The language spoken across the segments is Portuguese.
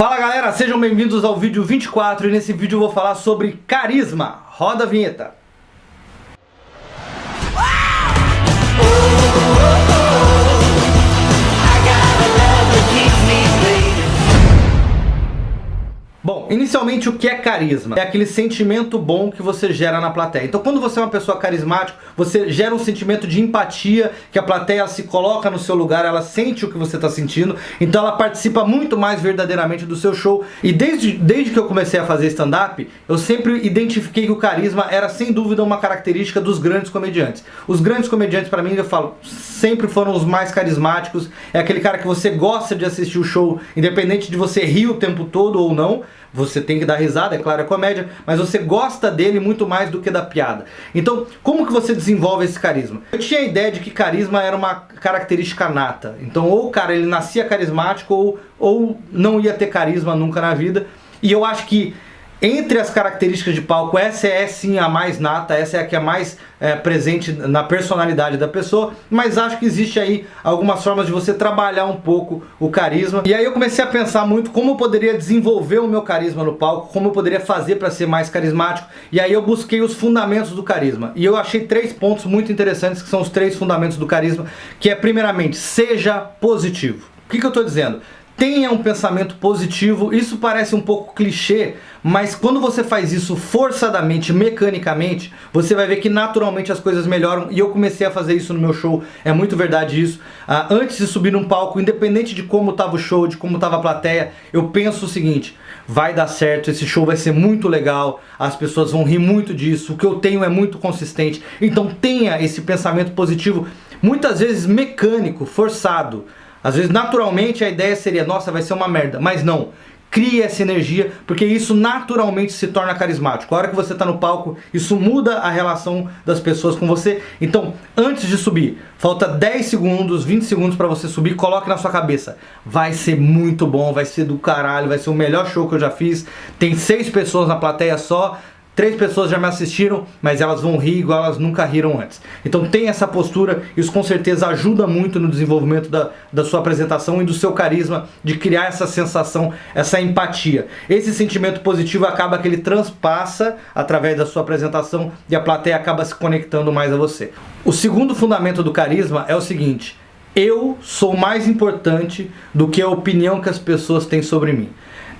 Fala galera, sejam bem-vindos ao vídeo 24 e nesse vídeo eu vou falar sobre carisma. Roda a vinheta. Bom, inicialmente o que é carisma? É aquele sentimento bom que você gera na plateia. Então quando você é uma pessoa carismática, você gera um sentimento de empatia, que a plateia se coloca no seu lugar, ela sente o que você está sentindo, então ela participa muito mais verdadeiramente do seu show. E desde que eu comecei a fazer stand-up, eu sempre identifiquei que o carisma era sem dúvida uma característica dos grandes comediantes. Os grandes comediantes, para mim, eu falo, sempre foram os mais carismáticos. É aquele cara que você gosta de assistir o show, independente de você rir o tempo todo ou não. Você tem que dar risada, é claro, é comédia, mas você gosta dele muito mais do que da piada. Então, como que você desenvolve esse carisma? Eu tinha a ideia de que carisma era uma característica nata. Então, ou o cara ele nascia carismático ou não ia ter carisma nunca na vida. E eu acho que entre as características de palco, essa é sim a mais nata, essa é a que é mais presente na personalidade da pessoa, mas acho que existe aí algumas formas de você trabalhar um pouco o carisma. E aí eu comecei a pensar muito como eu poderia desenvolver o meu carisma no palco, como eu poderia fazer para ser mais carismático, e aí eu busquei os fundamentos do carisma. E eu achei 3 pontos muito interessantes, que são os 3 fundamentos do carisma, que é primeiramente, seja positivo. O que eu estou dizendo? Tenha um pensamento positivo. Isso parece um pouco clichê, mas quando você faz isso forçadamente, mecanicamente, você vai ver que naturalmente as coisas melhoram. E eu comecei a fazer isso no meu show, é muito verdade isso. Antes de subir num palco, independente de como estava o show, de como estava a plateia, eu penso o seguinte: vai dar certo, esse show vai ser muito legal, as pessoas vão rir muito disso, o que eu tenho é muito consistente. Então tenha esse pensamento positivo, muitas vezes mecânico, forçado. Às vezes, naturalmente, a ideia seria, nossa, vai ser uma merda. Mas não. Crie essa energia, porque isso naturalmente se torna carismático. A hora que você está no palco, isso muda a relação das pessoas com você. Então, antes de subir, falta 10 segundos, 20 segundos para você subir, coloque na sua cabeça: vai ser muito bom, vai ser do caralho, vai ser o melhor show que eu já fiz. Tem 6 pessoas na plateia só. 3 pessoas já me assistiram, mas elas vão rir igual elas nunca riram antes. Então tem essa postura, isso com certeza ajuda muito no desenvolvimento da sua apresentação e do seu carisma, de criar essa sensação, essa empatia. Esse sentimento positivo acaba que ele transpassa através da sua apresentação e a plateia acaba se conectando mais a você. O segundo fundamento do carisma é o seguinte: eu sou mais importante do que a opinião que as pessoas têm sobre mim.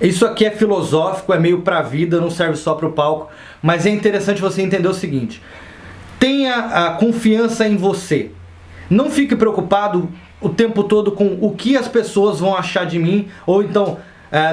Isso aqui é filosófico, é meio pra vida, não serve só pro palco, mas é interessante você entender o seguinte: tenha a confiança em você. Não fique preocupado o tempo todo com o que as pessoas vão achar de mim, ou então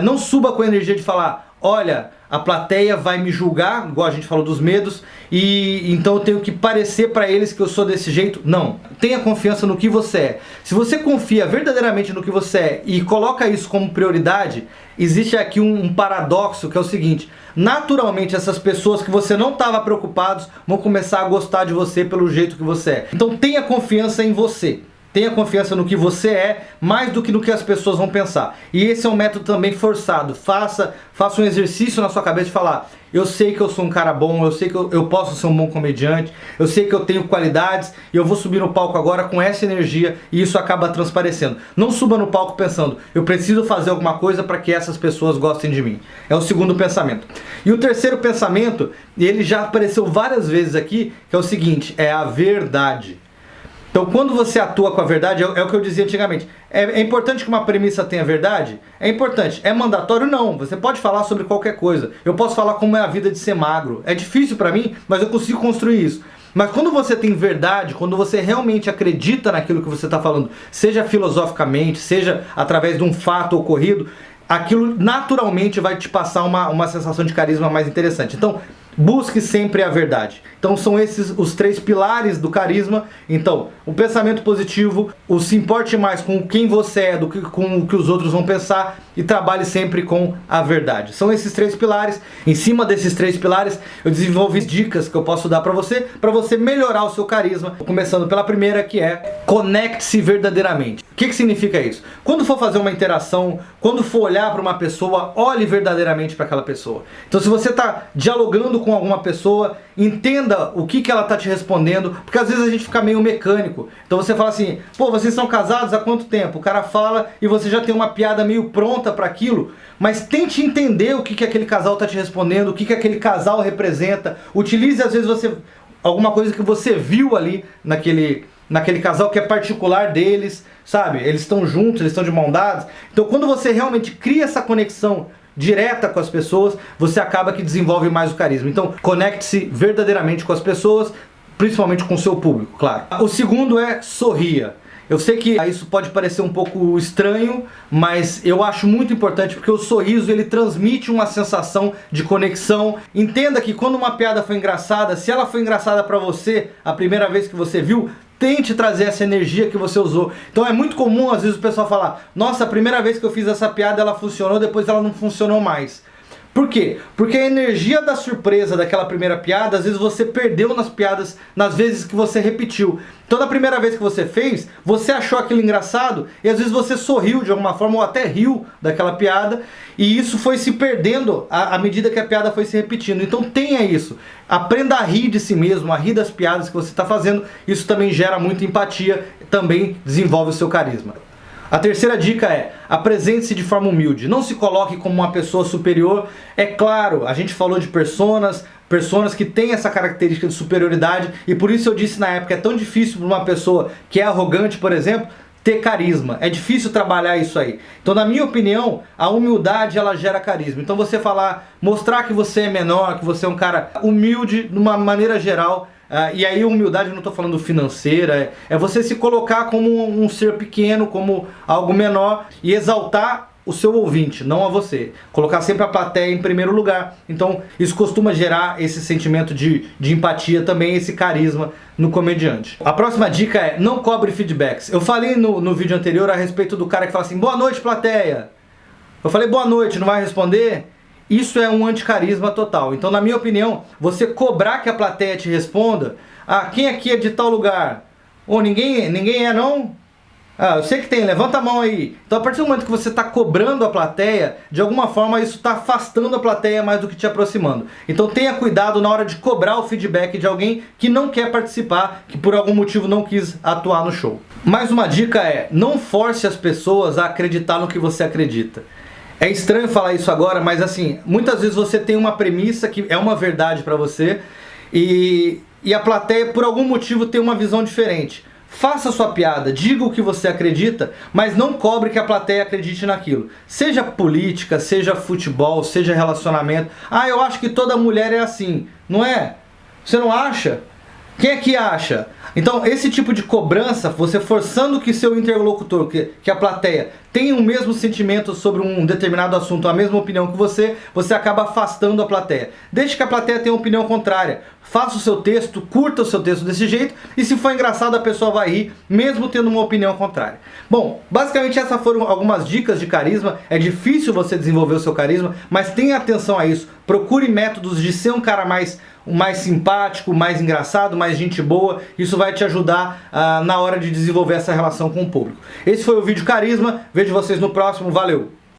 não suba com a energia de falar: olha, a plateia vai me julgar, igual a gente falou dos medos, e então eu tenho que parecer para eles que eu sou desse jeito. Não, tenha confiança no que você é. Se você confia verdadeiramente no que você é e coloca isso como prioridade, existe aqui um paradoxo, que é o seguinte: naturalmente essas pessoas que você não estava preocupados vão começar a gostar de você pelo jeito que você é. Então tenha confiança em você. Tenha confiança no que você é, mais do que no que as pessoas vão pensar. E esse é um método também forçado. Faça um exercício na sua cabeça de falar: eu sei que eu sou um cara bom, eu sei que eu posso ser um bom comediante, eu sei que eu tenho qualidades e eu vou subir no palco agora com essa energia, e isso acaba transparecendo. Não suba no palco pensando: eu preciso fazer alguma coisa para que essas pessoas gostem de mim. É o segundo pensamento. E o terceiro pensamento, ele já apareceu várias vezes aqui, que é o seguinte: é a verdade. Então, quando você atua com a verdade, é o que eu dizia antigamente. É importante que uma premissa tenha verdade? É importante. É mandatório? Não. Você pode falar sobre qualquer coisa. Eu posso falar como é a vida de ser magro. É difícil pra mim, mas eu consigo construir isso. Mas quando você tem verdade, quando você realmente acredita naquilo que você está falando, seja filosoficamente, seja através de um fato ocorrido, aquilo naturalmente vai te passar uma sensação de carisma mais interessante. Então, busque sempre a verdade. Então são esses os 3 pilares do carisma. Então, o pensamento positivo, o se importe mais com quem você é do que com o que os outros vão pensar, e trabalhe sempre com a verdade. São esses 3 pilares. Em cima desses 3 pilares, eu desenvolvi dicas que eu posso dar para você melhorar o seu carisma. Começando pela primeira, que é: conecte-se verdadeiramente. O que significa isso? Quando for fazer uma interação, quando for olhar para uma pessoa, olhe verdadeiramente para aquela pessoa. Então, se você está dialogando com alguma pessoa, entenda o que ela tá te respondendo, porque às vezes a gente fica meio mecânico. Então você fala assim, pô, vocês são casados há quanto tempo? O cara fala e você já tem uma piada meio pronta para aquilo, mas tente entender o que aquele casal tá te respondendo, o que aquele casal representa. Utilize às vezes alguma coisa que você viu ali naquele casal que é particular deles, sabe? Eles estão juntos, eles estão de mão dadas. Então quando você realmente cria essa conexão direta com as pessoas, você acaba que desenvolve mais o carisma. Então conecte-se verdadeiramente com as pessoas, principalmente com o seu público, claro. O segundo é sorria. Eu sei que isso pode parecer um pouco estranho, mas eu acho muito importante porque o sorriso ele transmite uma sensação de conexão. Entenda que quando uma piada foi engraçada, se ela foi engraçada pra você a primeira vez que você viu, tente trazer essa energia que você usou. Então é muito comum às vezes o pessoal falar, nossa, a primeira vez que eu fiz essa piada ela funcionou, depois ela não funcionou mais. Por quê? Porque a energia da surpresa daquela primeira piada, às vezes você perdeu nas piadas, nas vezes que você repetiu. Então da primeira vez que você fez, você achou aquilo engraçado e às vezes você sorriu de alguma forma ou até riu daquela piada e isso foi se perdendo à medida que a piada foi se repetindo. Então tenha isso. Aprenda a rir de si mesmo, a rir das piadas que você está fazendo. Isso também gera muita empatia, também desenvolve o seu carisma. A terceira dica é, apresente-se de forma humilde, não se coloque como uma pessoa superior. É claro, a gente falou de personas que têm essa característica de superioridade e por isso eu disse na época, é tão difícil para uma pessoa que é arrogante, por exemplo, ter carisma. É difícil trabalhar isso aí. Então na minha opinião, a humildade ela gera carisma. Então você mostrar que você é menor, que você é um cara humilde de uma maneira geral. E aí humildade eu não estou falando financeira, é você se colocar como um ser pequeno, como algo menor e exaltar o seu ouvinte, não a você. Colocar sempre a plateia em primeiro lugar. Então isso costuma gerar esse sentimento de empatia também, esse carisma no comediante. A próxima dica é, não cobre feedbacks. Eu falei no vídeo anterior a respeito do cara que fala assim, boa noite plateia. Eu falei boa noite, não vai responder? Isso é um anticarisma total. Então, na minha opinião, você cobrar que a plateia te responda, quem aqui é de tal lugar? Ninguém é não? Eu sei que tem, levanta a mão aí. Então, a partir do momento que você está cobrando a plateia, de alguma forma isso está afastando a plateia mais do que te aproximando. Então, tenha cuidado na hora de cobrar o feedback de alguém que não quer participar, que por algum motivo não quis atuar no show. Mais uma dica é, não force as pessoas a acreditar no que você acredita. É estranho falar isso agora, mas assim, muitas vezes você tem uma premissa que é uma verdade pra você e a plateia por algum motivo tem uma visão diferente. Faça a sua piada, diga o que você acredita, mas não cobre que a plateia acredite naquilo. Seja política, seja futebol, seja relacionamento. Eu acho que toda mulher é assim. Não é? Você não acha? Quem é que acha? Então esse tipo de cobrança, você forçando que seu interlocutor, que a plateia tenha o mesmo sentimento sobre um determinado assunto, a mesma opinião que você acaba afastando a plateia. Deixe que a plateia tenha uma opinião contrária. Faça o seu texto, curta o seu texto desse jeito e se for engraçado a pessoa vai rir, mesmo tendo uma opinião contrária. Bom, basicamente essas foram algumas dicas de carisma. É difícil você desenvolver o seu carisma, mas tenha atenção a isso. Procure métodos de ser um cara mais simpático, mais engraçado, mais gente boa. Isso vai te ajudar na hora de desenvolver essa relação com o público. Esse foi o vídeo Carisma. Vejo vocês no próximo. Valeu!